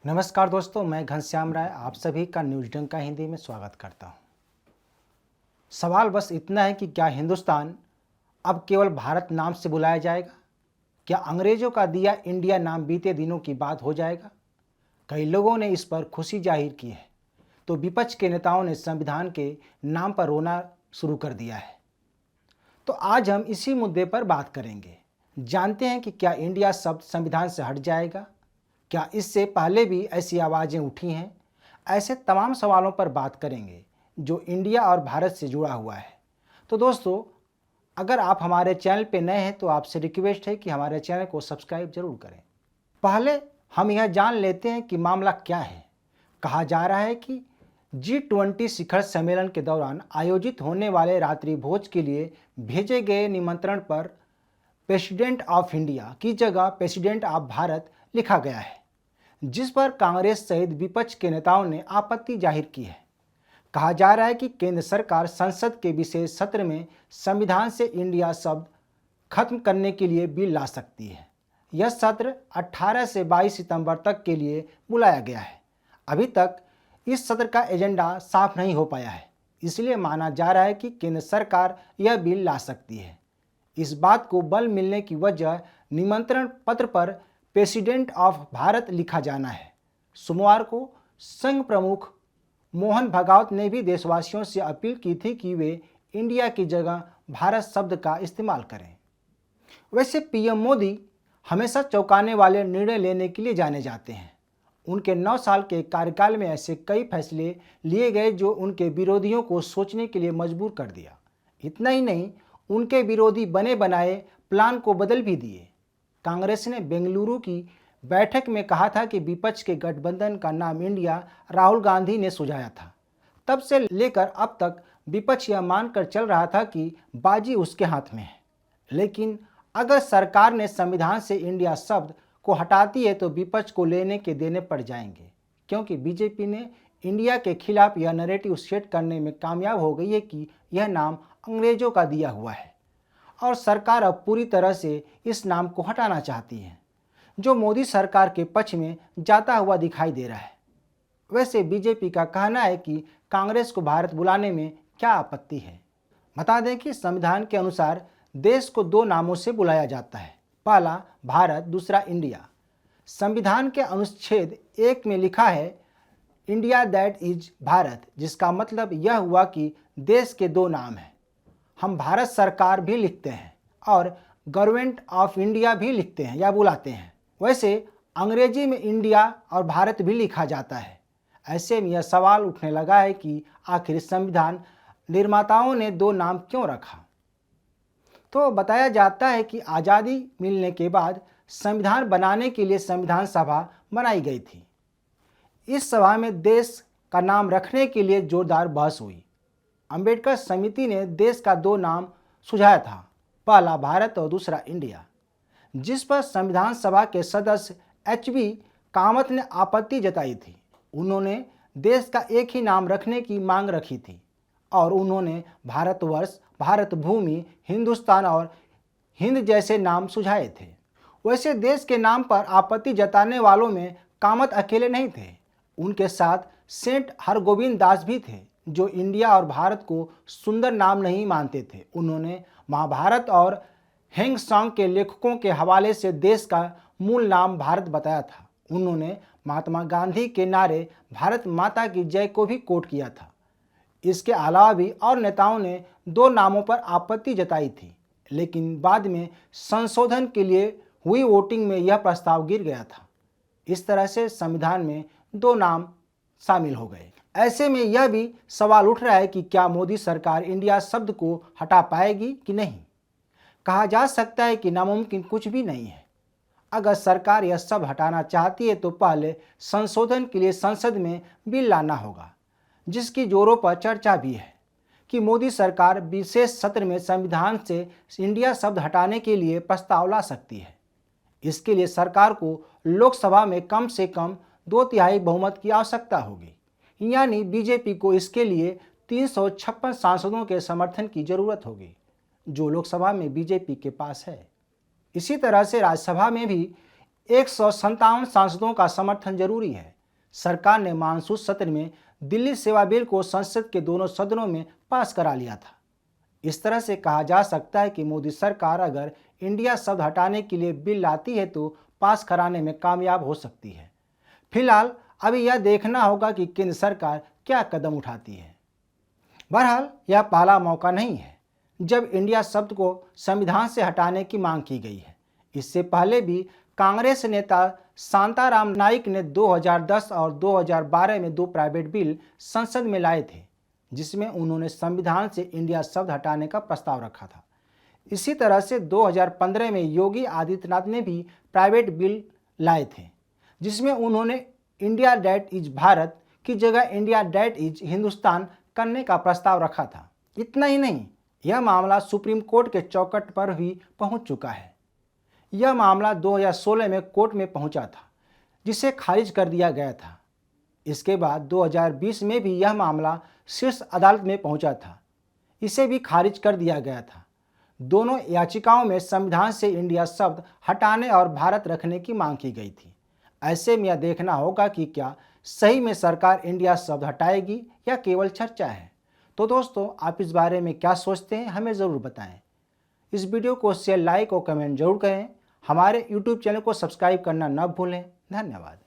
नमस्कार दोस्तों, मैं घनश्याम राय आप सभी का न्यूज डंका हिंदी में स्वागत करता हूं। सवाल बस इतना है कि क्या हिंदुस्तान अब केवल भारत नाम से बुलाया जाएगा? क्या अंग्रेजों का दिया इंडिया नाम बीते दिनों की बात हो जाएगा? कई लोगों ने इस पर खुशी जाहिर की है, तो विपक्ष के नेताओं ने संविधान के नाम पर रोना शुरू कर दिया है। तो आज हम इसी मुद्दे पर बात करेंगे। जानते हैं कि क्या इंडिया शब्द संविधान से हट जाएगा? क्या इससे पहले भी ऐसी आवाज़ें उठी हैं? ऐसे तमाम सवालों पर बात करेंगे जो इंडिया और भारत से जुड़ा हुआ है। तो दोस्तों, अगर आप हमारे चैनल पे नए हैं तो आपसे रिक्वेस्ट है कि हमारे चैनल को सब्सक्राइब जरूर करें। पहले हम यह जान लेते हैं कि मामला क्या है। कहा जा रहा है कि G20 शिखर सम्मेलन के दौरान आयोजित होने वाले रात्रि भोज के लिए भेजे गए निमंत्रण पर प्रेसिडेंट ऑफ इंडिया की जगह प्रेसिडेंट ऑफ भारत लिखा गया है, जिस पर कांग्रेस सहित विपक्ष के नेताओं ने आपत्ति जाहिर की है। कहा जा रहा है कि केंद्र सरकार संसद के विशेष सत्र में संविधान से इंडिया शब्द खत्म करने के लिए बिल ला सकती है। यह सत्र 18 से 22 सितंबर तक के लिए बुलाया गया है। अभी तक इस सत्र का एजेंडा साफ नहीं हो पाया है, इसलिए माना जा रहा है कि केंद्र सरकार यह बिल ला सकती है। इस बात को बल मिलने की वजह निमंत्रण पत्र पर प्रेसिडेंट ऑफ भारत लिखा जाना है। सोमवार को संघ प्रमुख मोहन भागवत ने भी देशवासियों से अपील की थी कि वे इंडिया की जगह भारत शब्द का इस्तेमाल करें। वैसे पीएम मोदी हमेशा चौंकाने वाले निर्णय लेने के लिए जाने जाते हैं। उनके 9 साल के कार्यकाल में ऐसे कई फैसले लिए गए जो उनके विरोधियों को सोचने के लिए मजबूर कर दिया। इतना ही नहीं, उनके विरोधी बने बनाए प्लान को बदल भी दिए। कांग्रेस ने बेंगलुरु की बैठक में कहा था कि विपक्ष के गठबंधन का नाम इंडिया राहुल गांधी ने सुझाया था। तब से लेकर अब तक विपक्ष यह मानकर चल रहा था कि बाजी उसके हाथ में है। लेकिन अगर सरकार ने संविधान से इंडिया शब्द को हटाती है तो विपक्ष को लेने के देने पड़ जाएंगे, क्योंकि बीजेपी ने इंडिया के खिलाफ यह नैरेटिव सेट करने में कामयाब हो गई है कि यह नाम अंग्रेजों का दिया हुआ है और सरकार अब पूरी तरह से इस नाम को हटाना चाहती है, जो मोदी सरकार के पक्ष में जाता हुआ दिखाई दे रहा है। वैसे बीजेपी का कहना है कि कांग्रेस को भारत बुलाने में क्या आपत्ति है। बता दें कि संविधान के अनुसार देश को 2 नामों से बुलाया जाता है, पहला भारत, दूसरा इंडिया। संविधान के अनुच्छेद 1 में लिखा है इंडिया दैट इज भारत, जिसका मतलब यह हुआ कि देश के 2 नाम हैं। हम भारत सरकार भी लिखते हैं और गवर्नमेंट ऑफ इंडिया भी लिखते हैं या बुलाते हैं। वैसे अंग्रेजी में इंडिया और भारत भी लिखा जाता है। ऐसे में यह सवाल उठने लगा है कि आखिर संविधान निर्माताओं ने 2 नाम क्यों रखा। तो बताया जाता है कि आज़ादी मिलने के बाद संविधान बनाने के लिए संविधान सभा बनाई गई थी। इस सभा में देश का नाम रखने के लिए जोरदार बहस हुई। अंबेडकर समिति ने देश का 2 नाम सुझाया था, पहला भारत और दूसरा इंडिया, जिस पर संविधान सभा के सदस्य HB कामत ने आपत्ति जताई थी। उन्होंने देश का एक ही नाम रखने की मांग रखी थी और उन्होंने भारतवर्ष, भारत भूमि, हिंदुस्तान और हिंद जैसे नाम सुझाए थे। वैसे देश के नाम पर आपत्ति जताने वालों में कामत अकेले नहीं थे। उनके साथ सेंट हरगोविंद दास भी थे, जो इंडिया और भारत को सुंदर नाम नहीं मानते थे। उन्होंने महाभारत और हेंग सांग के लेखकों के हवाले से देश का मूल नाम भारत बताया था। उन्होंने महात्मा गांधी के नारे भारत माता की जय को भी कोट किया था। इसके अलावा भी और नेताओं ने 2 नामों पर आपत्ति जताई थी, लेकिन बाद में संशोधन के लिए हुई वोटिंग में यह प्रस्ताव गिर गया था। इस तरह से संविधान में 2 नाम शामिल हो गए। ऐसे में यह भी सवाल उठ रहा है कि क्या मोदी सरकार इंडिया शब्द को हटा पाएगी कि नहीं। कहा जा सकता है कि नामुमकिन कुछ भी नहीं है। अगर सरकार यह सब हटाना चाहती है तो पहले संशोधन के लिए संसद में बिल लाना होगा, जिसकी जोरों पर चर्चा भी है कि मोदी सरकार विशेष सत्र में संविधान से इंडिया शब्द हटाने के लिए प्रस्ताव ला सकती है। इसके लिए सरकार को लोकसभा में कम से कम 2/3 बहुमत की आवश्यकता होगी, यानी बीजेपी को इसके लिए 356 सांसदों के समर्थन की जरूरत होगी, जो लोकसभा में बीजेपी के पास है। इसी तरह से राज्यसभा में भी 157 सांसदों का समर्थन जरूरी है, सरकार ने मानसून सत्र में दिल्ली सेवा बिल को संसद के दोनों सदनों में पास करा लिया था। इस तरह से कहा जा सकता है कि मोदी सरकार अगर इंडिया शब्द हटाने के लिए बिल लाती है तो पास कराने में कामयाब हो सकती है। फिलहाल अभी यह देखना होगा कि केंद्र सरकार क्या कदम उठाती है। बहरहाल यह पहला मौका नहीं है जब इंडिया शब्द को संविधान से हटाने की मांग की गई है। इससे पहले भी कांग्रेस नेता शांताराम नाइक ने 2010 और 2012 में 2 प्राइवेट बिल संसद में लाए थे, जिसमें उन्होंने संविधान से इंडिया शब्द हटाने का प्रस्ताव रखा था। इसी तरह से 2015 में योगी आदित्यनाथ ने भी प्राइवेट बिल लाए थे, जिसमें उन्होंने इंडिया दैट इज भारत की जगह इंडिया दैट इज हिंदुस्तान करने का प्रस्ताव रखा था। इतना ही नहीं, यह मामला सुप्रीम कोर्ट के चौखट पर भी पहुंच चुका है। यह मामला 2016 में कोर्ट में पहुंचा था, जिसे खारिज कर दिया गया था। इसके बाद 2020 में भी यह मामला शीर्ष अदालत में पहुंचा था, इसे भी खारिज कर दिया गया था। दोनों याचिकाओं में संविधान से इंडिया शब्द हटाने और भारत रखने की मांग की गई थी। ऐसे में यह देखना होगा कि क्या सही में सरकार इंडिया शब्द हटाएगी या केवल चर्चा है। तो दोस्तों, आप इस बारे में क्या सोचते हैं, हमें ज़रूर बताएं। इस वीडियो को शेयर, लाइक और कमेंट जरूर करें। हमारे YouTube चैनल को सब्सक्राइब करना न भूलें। धन्यवाद।